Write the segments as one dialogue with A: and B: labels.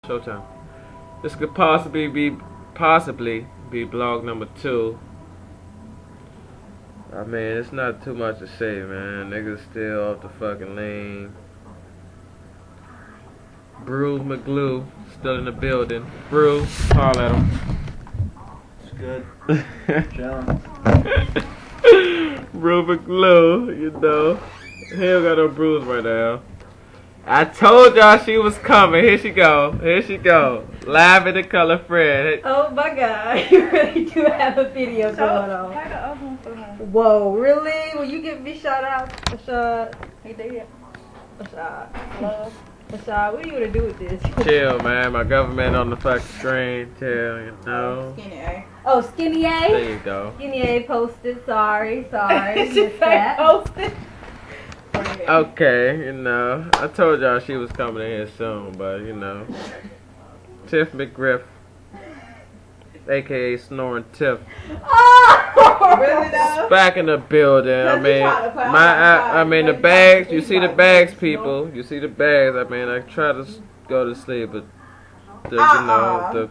A: Showtime. This could possibly be blog number 2. I mean, it's not too much to say, man. Niggas still off the fucking lane. Brew McGlue still in the building. Brew, holler at him.
B: It's good. Chillin'.
A: Brew McGlue, you know. He don't got no brews right now. I told y'all she was coming. Here she go. Here she go. Live in the color friend.
C: Oh my God, you really do have a video going on.
D: Play the other one for her.
C: Whoa, really? Will you give me shout out? A shot?
D: He did.
C: A shot.
D: Love.
C: A shot. What are you gonna do with this?
A: Chill, man. My government on the fucking screen. Chill, you know.
D: Skinny A.
C: Oh, Skinny A?
A: There you go.
C: Skinny A posted. Sorry. She
D: She posted.
A: Okay, you know. I told y'all she was coming in here soon, but you know. Tiff McGriff, aka Snore Tif,
C: Oh!
D: Really though?
A: back in the building. I mean, the bags. You see the bags, people. You see the bags. I mean, I try to go to sleep, but you know,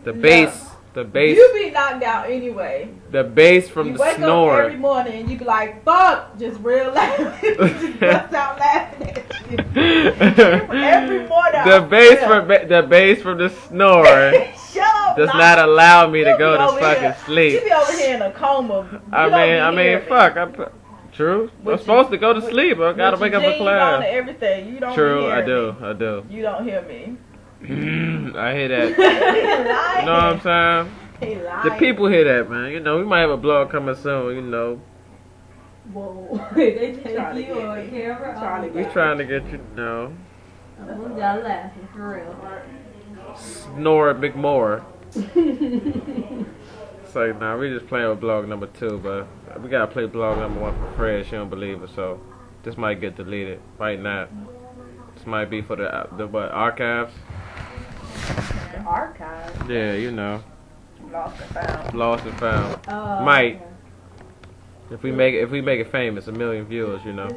A: the bass. The bass.
D: You be knocked out anyway.
A: The bass from
D: You
A: the
D: wake
A: snore.
D: up every morning and you be like, fuck, just real loud. Just bust out laughing at you. Every morning.
A: The bass from the snore
D: Shut up.
A: does not allow me to
D: You
A: go
D: be
A: to
D: over
A: fucking
D: here.
A: sleep.
D: You be over here in a coma.
A: I mean, fuck. True. I'm supposed to go to sleep. I gotta wake up for class.
D: On everything. You don't
A: True,
D: hear
A: I
D: me.
A: do.
D: You don't hear me.
A: I hear that.
D: He
A: You know what I'm saying?
D: He
A: The
D: lying.
A: people hear that, man. You know, we might have a blog coming soon, you know.
C: Whoa. They take
D: Trying to
C: you
D: get
C: on
D: me.
C: camera.
D: Trying to
A: We trying to get you, know.
C: Y'all laughing for real.
A: Snore McMore. It's like, nah, we just playing with blog number 2, but we gotta play blog number 1 for Fred. She don't believe it, so this might get deleted right now. This might be for the what, archives?
D: The archive.
A: Yeah, you know.
D: Lost and found.
A: Lost and found.
C: Oh,
A: Might.
C: okay.
A: If we make it famous, 1 million viewers, you know.